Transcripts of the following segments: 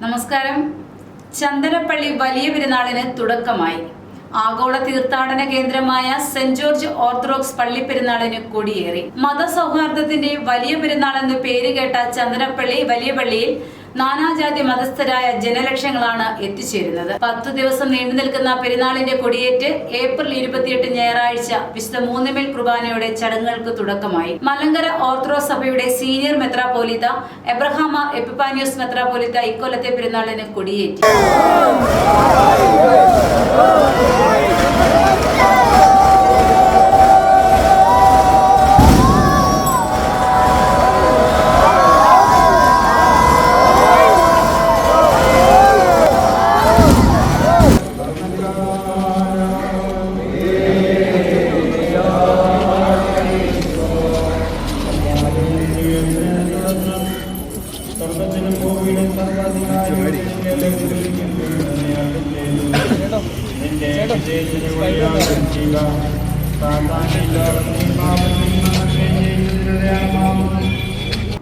നമസ്കാരം. ചന്ദനപ്പള്ളി വലിയ പെരുന്നാളിന് തുടക്കമായി. ആഗോള തീർത്ഥാടന കേന്ദ്രമായ സെന്റ് ജോർജ് ഓർത്തഡോക്സ് പള്ളിപ്പെരുന്നാളിന് കൊടിയേറി. മതസൗഹാർദ്ദത്തിന്റെ വലിയ പെരുന്നാൾ എന്ന് പേരുകേട്ട ചന്ദനപ്പള്ളി വലിയ പള്ളിയിൽ നാനാജാതി മതസ്ഥരായ ജനലക്ഷങ്ങളാണ് എത്തിച്ചേരുന്നത്. 10 ദിവസം നീണ്ടു നിൽക്കുന്ന പെരുന്നാളിന്റെ കൊടിയേറ്റ് ഏപ്രിൽ 28 ഞായറാഴ്ച വിശുദ്ധ മൂന്നുമേൽ കുർബാനയുടെ ചടങ്ങുകൾക്ക് തുടക്കമായി. മലങ്കര ഓർത്തഡോക്സ് സഭയുടെ സീനിയർ മെത്രാപ്പോലീത്ത എബ്രഹാമ എപ്പിഫാനിയോസ് മെത്രാപ്പോലീത്ത ഇക്കൊല്ലത്തെ പെരുന്നാളിന് കൊടിയേറ്റി.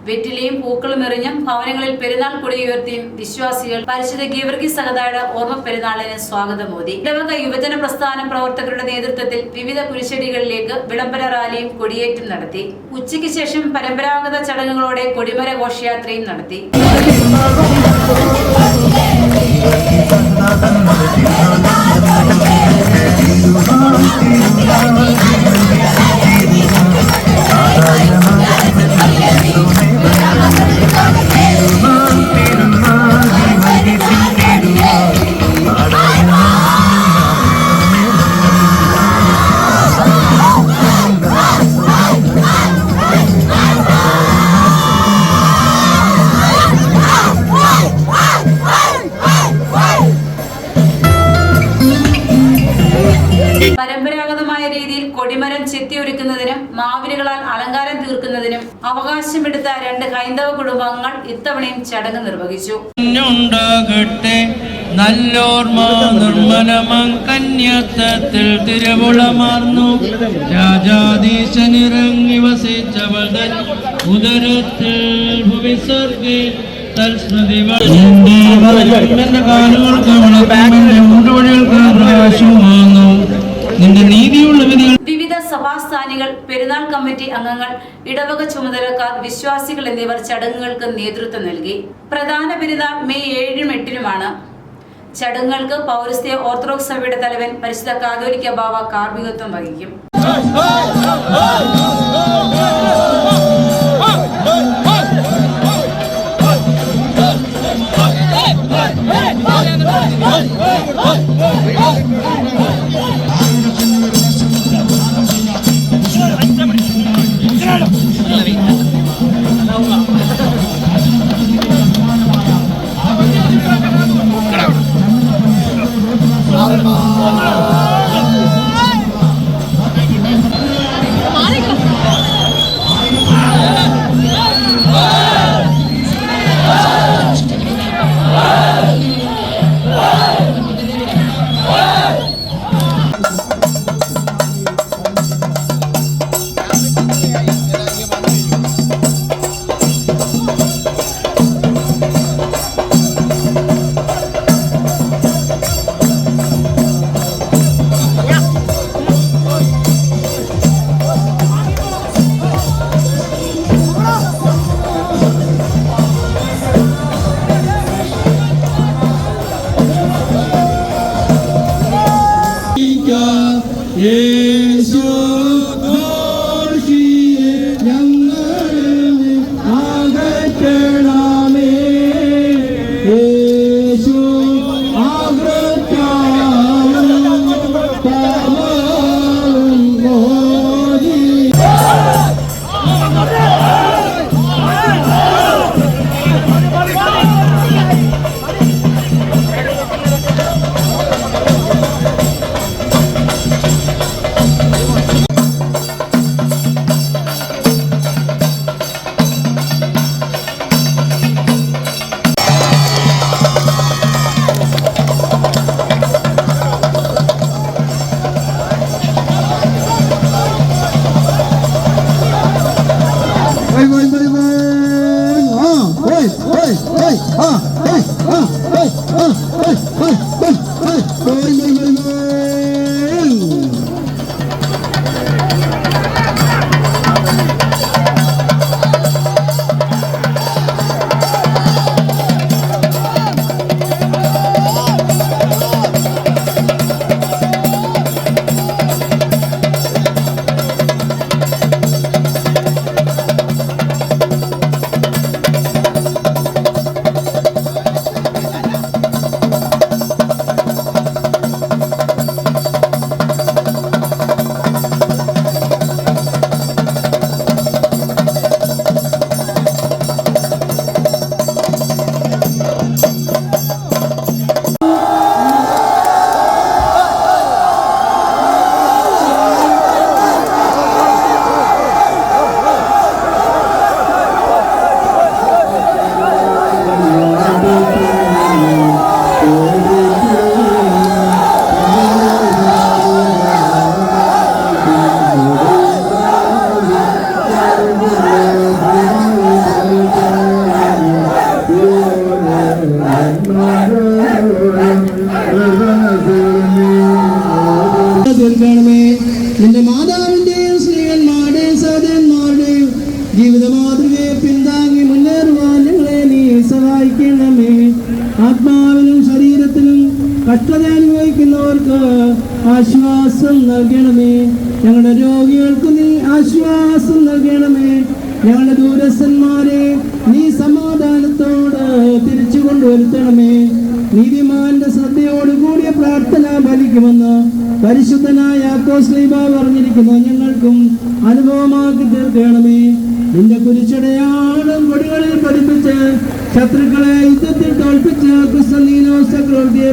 വെറ്റിലയും പൂക്കളും എറിഞ്ഞും ഭവനങ്ങളിൽ പെരുന്നാൾ കൊടിയുയർത്തിയും വിശ്വാസികൾ പരിശുദ്ധ ഗീവർഗീസ് സഹദായുടെ ഓർമ്മ പെരുന്നാളിന് സ്വാഗതമോദി. ഇടവക യുവജന പ്രസ്ഥാന പ്രവർത്തകരുടെ നേതൃത്വത്തിൽ വിവിധ കുരിശടികളിലേക്ക് വിളംബര റാലിയും കൊടിയേറ്റും നടത്തി. ഉച്ചയ്ക്ക് ശേഷം പരമ്പരാഗത ചടങ്ങുകളോടെ കൊടിമര ഘോഷയാത്രയും നടത്തി. പരമ്പരാഗതമായ രീതിയിൽ കൊടിമരം ചെത്തിയൊരുക്കുന്നതിനും മാവിനുകളാൽ അലങ്കാരം തീർക്കുന്നതിനും അവകാശമെടുത്ത 2 ഹൈന്ദവ കുടുംബാംഗങ്ങൾ ഇത്തവണയും ചടങ്ങ് നിർവഹിച്ചു. നല്ലോർമ്മ നിർമ്മലമം കന്യാത്തത്തിൽ തിരുവുളമാർന്നു രാജാധീശനിറങ്ങി വസിച്ചവൾ ഉദരത്തിൽ ഭൂവിസർഗേ തൽസ്മൃതി വിവിധ സഭാസ്ഥാനികൾ, പെരുന്നാൾ കമ്മിറ്റി അംഗങ്ങൾ, ഇടവക ചുമതലക്കാർ, വിശ്വാസികൾ എന്നിവർ ചടങ്ങുകൾക്ക് നേതൃത്വം നൽകി. പ്രധാന പെരുന്നാൾ മെയ് 7-നും 8-നുമാണ്. ചടങ്ങുകൾക്ക് പൗരസ്ത്യ ഓർത്തഡോക്സ് സഭയുടെ തലവൻ പരിശുദ്ധ കാതോലിക്ക ബാവ കാർമ്മികത്വം വഹിക്കും. നിന്റെ മാതാവിന്റെയും സ്ത്രീകന്മാരുടെയും സഹോദരന്മാരുടെയും ജീവിത മാതൃകയെ പിന്താങ്ങി മുന്നേറുവാൻ ഞങ്ങളെ നീ സഹായിക്കണമേ. ആത്മാവിനും ശരീരത്തിനും കഷ്ടത അനുഭവിക്കുന്നവർക്ക് ആശ്വാസം നൽകണമേ. ഞങ്ങളുടെ രോഗികൾക്ക് നീ ആശ്വാസം നൽകണമേ. ഞങ്ങളുടെ ദൂരസ്ഥന്മാരെ നീ സമാധാനത്തോട് തിരിച്ചു കൊണ്ടുവരുത്തണമേ. നീതിമാന്റെ ശ്രദ്ധയോടുകൂടിയ പ്രാർത്ഥന ഫലിക്കുമെന്ന് പരിശുദ്ധനായ യാക്കോബ് ശ്ലീഹ പറഞ്ഞിരിക്കുന്നു. ഞങ്ങൾക്കും അനുഭവമാക്കി തീർക്കണമേ. നിന്റെ കുരിശടയാളം കൊടികളിൽ പഠിപ്പിച്ച് ശത്രുക്കളെ യുദ്ധത്തിൽ തോൽപ്പിച്ച് ക്രിസ്തീനോസ് ചക്രവർത്തിയെ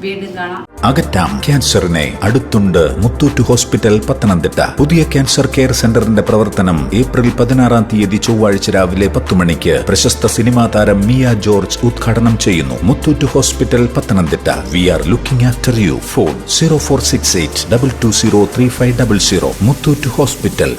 വീണ്ടും കാണാം. അകറ്റാം ക്യാൻസറിനെ. അടുത്തുണ്ട് മുത്തൂറ്റ് ഹോസ്പിറ്റൽ പത്തനംതിട്ട. പുതിയ ക്യാൻസർ കെയർ സെന്ററിന്റെ പ്രവർത്തനം ഏപ്രിൽ 16 ചൊവ്വാഴ്ച രാവിലെ 10 മണിക്ക് പ്രശസ്ത സിനിമാ താരം മിയ ജോർജ് ഉദ്ഘാടനം ചെയ്യുന്നു. Muthoot hospital Pathanamthitta. We are looking after you. Phone 0468 220 3500. Muthoot hospital.